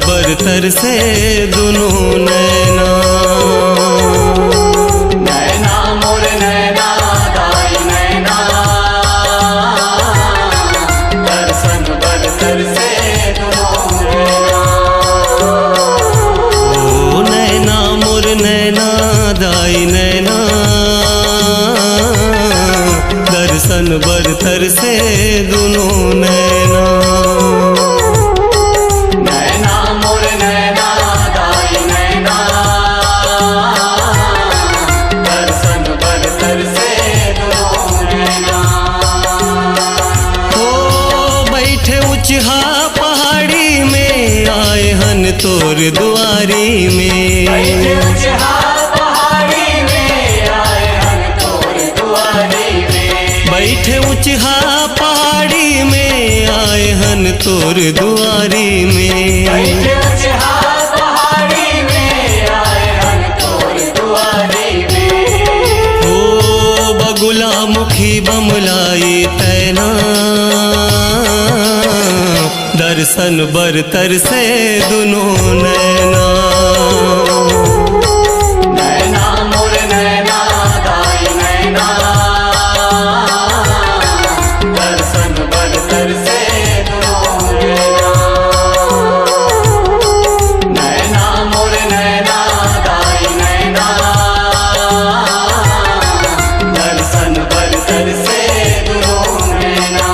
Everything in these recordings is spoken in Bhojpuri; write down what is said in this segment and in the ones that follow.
बरतर से दुनों नैना, नैना मोर नैना दाई नैना, दर्शन बरतर से दुनों नैना। ओ नैना मोर नैना दाई नैना, दर्शन बरतर से दुनों नैना। पहाड़ी में आए हन तोर दुआरी में, पहाड़ी में आए हन तोर दुआरी में, बैठे ऊंचा पहाड़ी में आए हन तोर दुआरी में, बैठे ऊंचा पहाड़ी में आए हन तोर दुआरी में। ओ बगुला मुखी बमलाई तैना, दर्शन बरतर से दुनों नैना, नैना मोर नैना दाई नैना, दर्शन बरतर से दुनों नैना। नैना मोर नैना दाई नैना, दर्शन बरतर से दुनों नैना।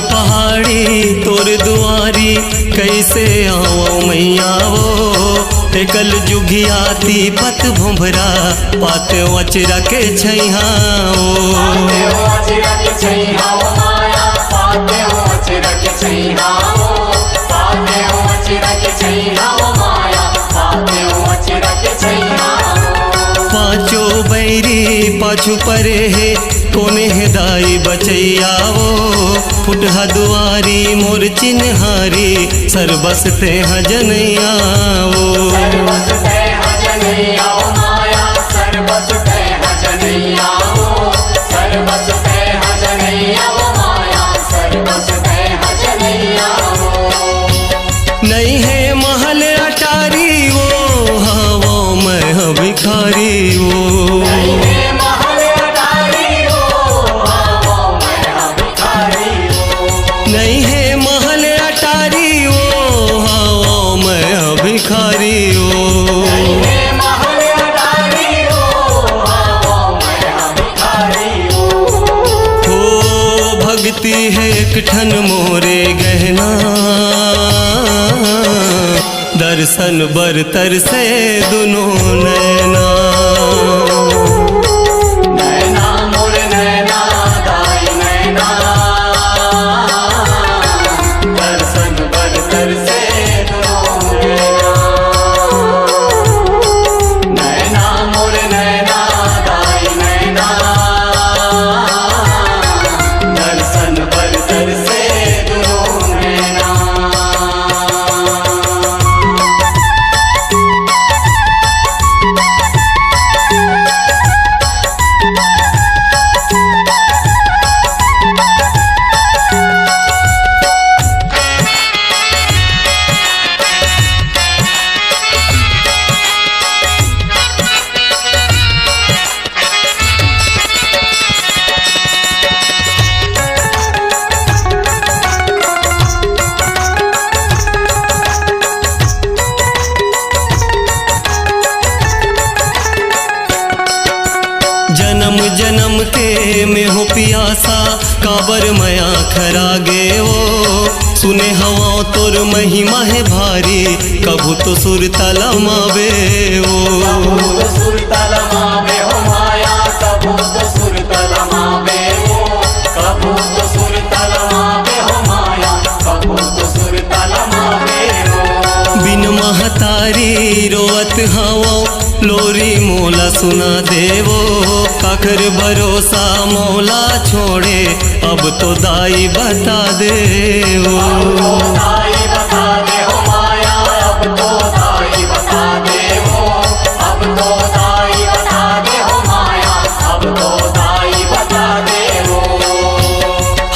पहाड़ी तोर दुआरी कैसे आओ मैया वो, कल जुगियाती पत भुंभरा पात वचरा के छैहा पाँचों बैरी पाछू परे है कोने दाई बचैया वो, फुटहा दुआरी मोर चिन्हारी सरबस ते हजनैया वो, नहीं है महल अटारी वो, हवा मैं भिखारी वो, नहीं है महल अटारी वो, हवा मैं भिखारी वो। हो भक्ति है एक ठन मोरे गहना, दर्शन बरतर से दुनों नैना, दर्शन बरतर से बाबर मया खरागे वो सुने हवा तोर महिमा है भारी कभू तो सुर तलमावे वो कबू तो सुर तलमावे हो माया कबू तो सुर तलमावे हो कबू तो सुर तलमावे हो माया कबू तो सुर तलमावे हो बिन महतारी रोवत हवा लोरी मोला सुना देवो काकर भरोसा मोला छोड़े अब तो दाई बता देवो अब तो दाई बता दे हो माया अब तो दाई बता दे हो अब तो दाई बता दे हो माया अब तो दाई बता दे हो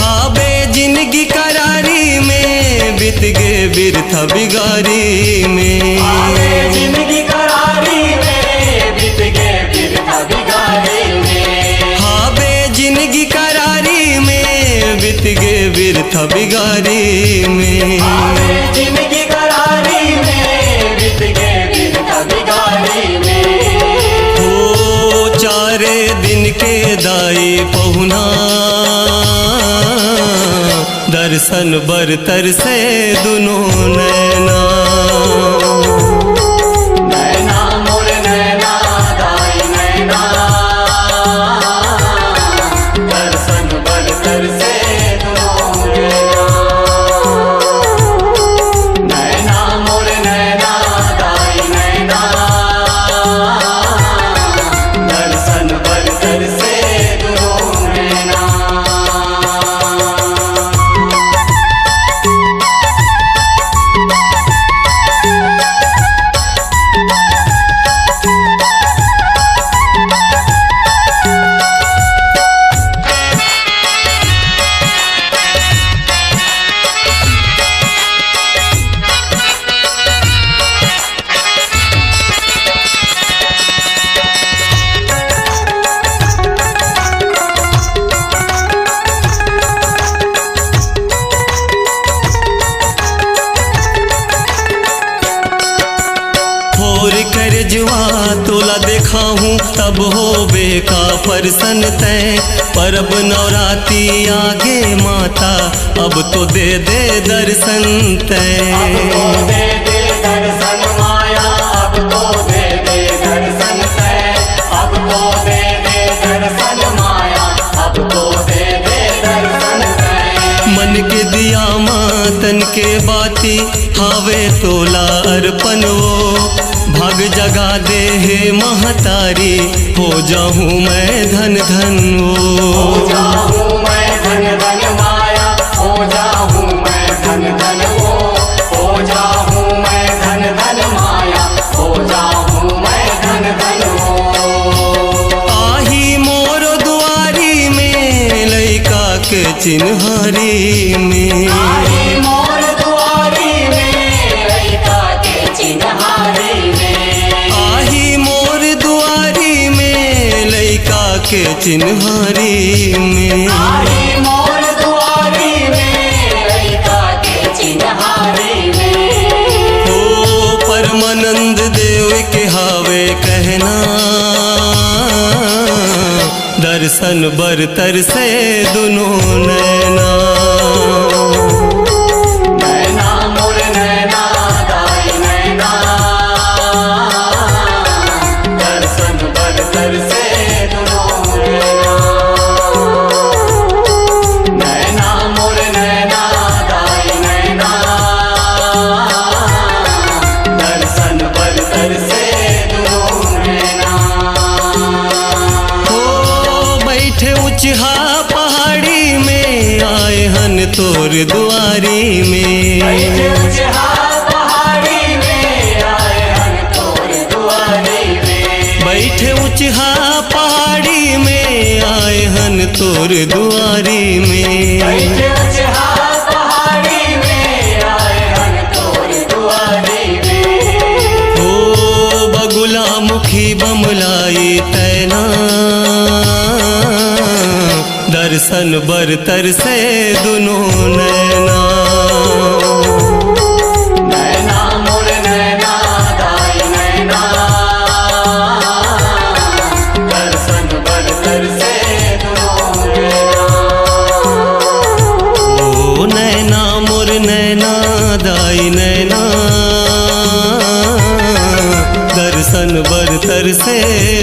हाँ बे जिंदगी करारी में बीत गे बिरथा बिगारी में आगे जिंदगी करारी में बीत गए फिर बिगाड़ी में हाँ बे जिंदगी करारी में बीत गे बिरथा बिगारी में आगे जिंदगी करारी में बीत गए फिर बिगाड़ी में हो चारे दिन के दाई पहुना दर्शन बरतर से दुनो नैना नैना मोर नैना दाई नैना दर्शन बरतर से दुनो नैना मोर नैना दाई नैना दर्शन बरतर से दुनो नैना फोर कर जुआ तोला देखा हूँ तब हो बेका परसन तय परब नवराती आगे माता अब तो दे दे दर्शन अब तो तय दे दे दर्शन माया अब तो दे दे दर्शन तय अब तो दे दे दर्शन माया अब तो दे दे दर्शन तय मन के दिया मातन के बाती हावे तोला अर्पण वो भाग जगा दे हे महतारी हो जाऊँ मैं धन धन हो वो जाऊँ मैं धन धन माया हो जाऊँ मैं धन धन हो जाऊँ मैं धन धन माया हो जाऊँ मैं धन धन हो आही मोर दुआरी में लइका के चिन्हारी में आई मोर दुआरी में लइका के चिन्हारी में आही मोर दुआरी में लइका के चिन्हारी में आई मोर दुआरी में लइका के चिन्हारी में ओ परमानंद देव के हावे कहना दर्शन बरतर से दुनो नैना नैना मोर नैना दाई नैना दर्शन बरतर से दुनो नैना मोर नैना दाई नैना दर्शन बरतर से दुनो नैना ओ बैठे उचहा पहाड़ी में आए हन तोर दुआरी में बैठे उचहा पहाड़ी में आए हन तोर दुआरी में बैठे उचहा पहाड़ी में आए हन तोर दुआरी में बैठे उचहा पहाड़ी में आए हन तोर दुआरी में ओ बगुला मुखी बमलाई तैना दर्शन बरतर से दुनो नैना नैना मोर नैना दाई नैना दर्शन बरतर से दुनो नैना से